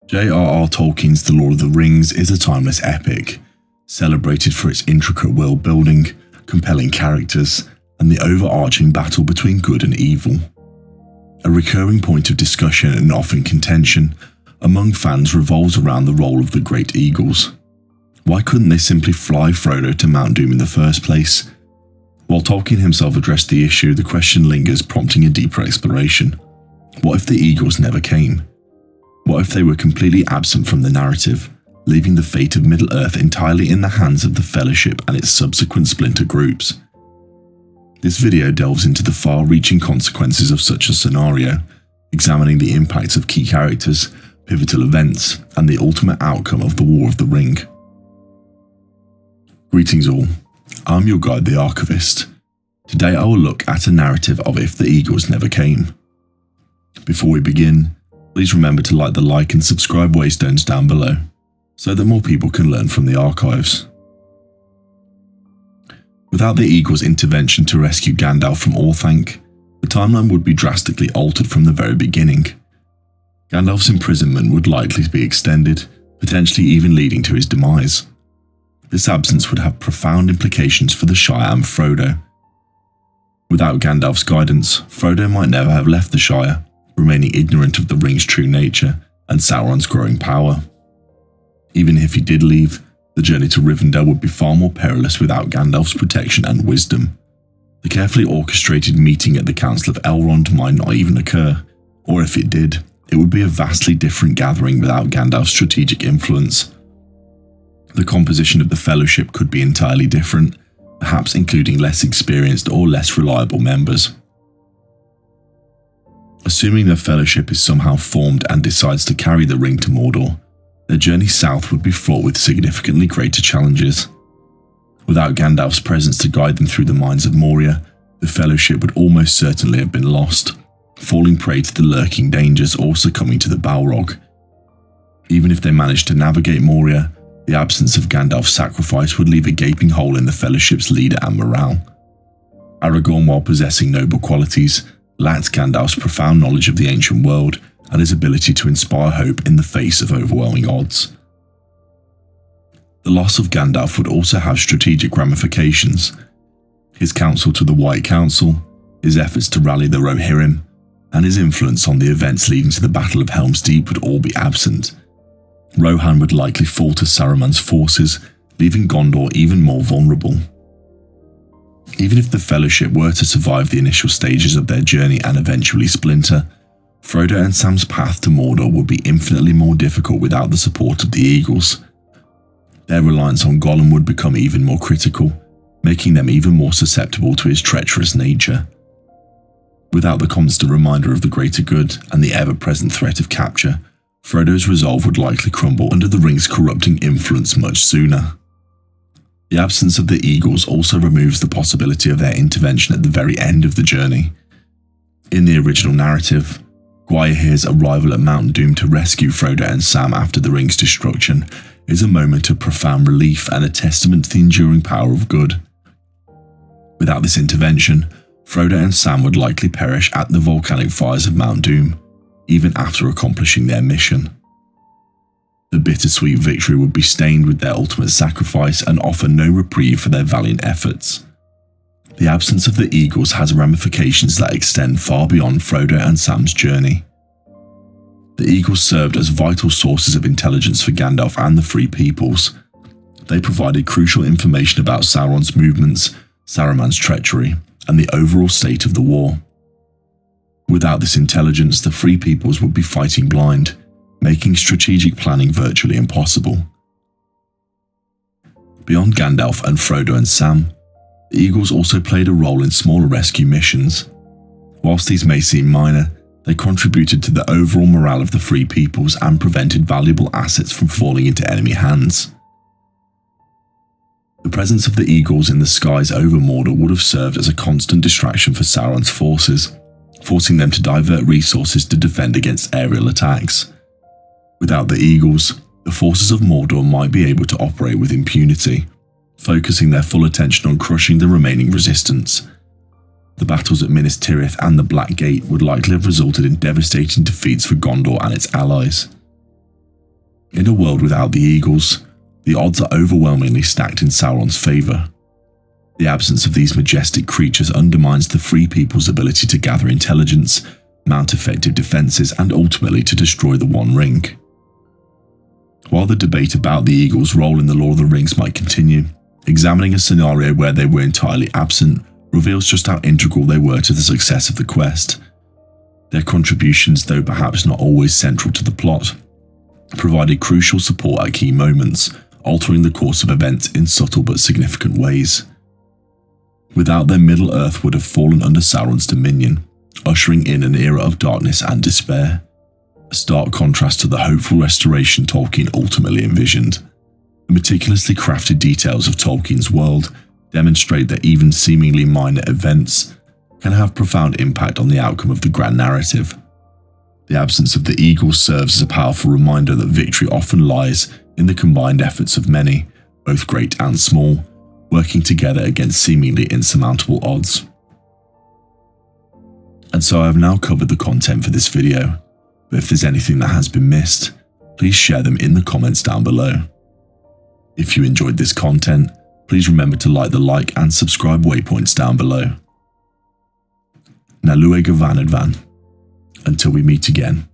J.R.R. Tolkien's The Lord of the Rings is a timeless epic, celebrated for its intricate world building, compelling characters, and the overarching battle between good and evil. A recurring point of discussion and often contention among fans revolves around the role of the Great Eagles. Why couldn't they simply fly Frodo to Mount Doom in the first place? While Tolkien himself addressed the issue, the question lingers, prompting a deeper exploration. What if the Eagles never came? What if they were completely absent from the narrative, leaving the fate of Middle-earth entirely in the hands of the Fellowship and its subsequent splinter groups? This video delves into the far-reaching consequences of such a scenario, examining the impacts of key characters, pivotal events, and the ultimate outcome of the War of the Ring. Greetings all, I'm your guide, the Archivist. Today I will look at a narrative of If the Eagles Never Came. Before we begin, please remember to like the like and subscribe waystones down below, so that more people can learn from the archives. Without the Eagles' intervention to rescue Gandalf from Orthanc, the timeline would be drastically altered from the very beginning. Gandalf's imprisonment would likely be extended, potentially even leading to his demise. This absence would have profound implications for the Shire and Frodo. Without Gandalf's guidance, Frodo might never have left the Shire, remaining ignorant of the ring's true nature and Sauron's growing power. Even if he did leave, the journey to Rivendell would be far more perilous without Gandalf's protection and wisdom. The carefully orchestrated meeting at the Council of Elrond might not even occur, or if it did, it would be a vastly different gathering without Gandalf's strategic influence. The composition of the Fellowship could be entirely different, perhaps including less experienced or less reliable members. Assuming the Fellowship is somehow formed and decides to carry the ring to Mordor, their journey south would be fraught with significantly greater challenges. Without Gandalf's presence to guide them through the mines of Moria, the Fellowship would almost certainly have been lost, falling prey to the lurking dangers or succumbing to the Balrog. Even if they managed to navigate Moria, the absence of Gandalf's sacrifice would leave a gaping hole in the Fellowship's leader and morale. Aragorn, while possessing noble qualities, lacked Gandalf's profound knowledge of the ancient world and his ability to inspire hope in the face of overwhelming odds. The loss of Gandalf would also have strategic ramifications. His counsel to the White Council, his efforts to rally the Rohirrim, and his influence on the events leading to the Battle of Helm's Deep would all be absent. Rohan would likely fall to Saruman's forces, leaving Gondor even more vulnerable. Even if the Fellowship were to survive the initial stages of their journey and eventually splinter, Frodo and Sam's path to Mordor would be infinitely more difficult without the support of the Eagles. Their reliance on Gollum would become even more critical, making them even more susceptible to his treacherous nature. Without the constant reminder of the greater good and the ever-present threat of capture, Frodo's resolve would likely crumble under the ring's corrupting influence much sooner. The absence of the Eagles also removes the possibility of their intervention at the very end of the journey. In the original narrative, Gwaihir's arrival at Mount Doom to rescue Frodo and Sam after the ring's destruction is a moment of profound relief and a testament to the enduring power of good. Without this intervention, Frodo and Sam would likely perish at the volcanic fires of Mount Doom, even after accomplishing their mission. The bittersweet victory would be stained with their ultimate sacrifice and offer no reprieve for their valiant efforts. The absence of the Eagles has ramifications that extend far beyond Frodo and Sam's journey. The Eagles served as vital sources of intelligence for Gandalf and the Free Peoples. They provided crucial information about Sauron's movements, Saruman's treachery, and the overall state of the war. Without this intelligence, the Free Peoples would be fighting blind, making strategic planning virtually impossible. Beyond Gandalf and Frodo and Sam, the Eagles also played a role in smaller rescue missions. Whilst these may seem minor, they contributed to the overall morale of the Free Peoples and prevented valuable assets from falling into enemy hands. The presence of the Eagles in the skies over Mordor would have served as a constant distraction for Sauron's forces, forcing them to divert resources to defend against aerial attacks. Without the Eagles, the forces of Mordor might be able to operate with impunity, focusing their full attention on crushing the remaining resistance. The battles at Minas Tirith and the Black Gate would likely have resulted in devastating defeats for Gondor and its allies. In a world without the Eagles, the odds are overwhelmingly stacked in Sauron's favour. The absence of these majestic creatures undermines the Free People's ability to gather intelligence, mount effective defences, and ultimately to destroy the One Ring. While the debate about the Eagles' role in the Lord of the Rings might continue, examining a scenario where they were entirely absent reveals just how integral they were to the success of the quest. Their contributions, though perhaps not always central to the plot, provided crucial support at key moments, altering the course of events in subtle but significant ways. Without them, Middle-earth would have fallen under Sauron's dominion, ushering in an era of darkness and despair, a stark contrast to the hopeful restoration Tolkien ultimately envisioned. The meticulously crafted details of Tolkien's world demonstrate that even seemingly minor events can have profound impact on the outcome of the grand narrative. The absence of the Eagles serves as a powerful reminder that victory often lies in the combined efforts of many, both great and small, working together against seemingly insurmountable odds. And so I have now covered the content for this video, but if there's anything that has been missed, please share them in the comments down below. If you enjoyed this content, please remember to like the like and subscribe waypoints down below. Na luego vanadvan. Until we meet again.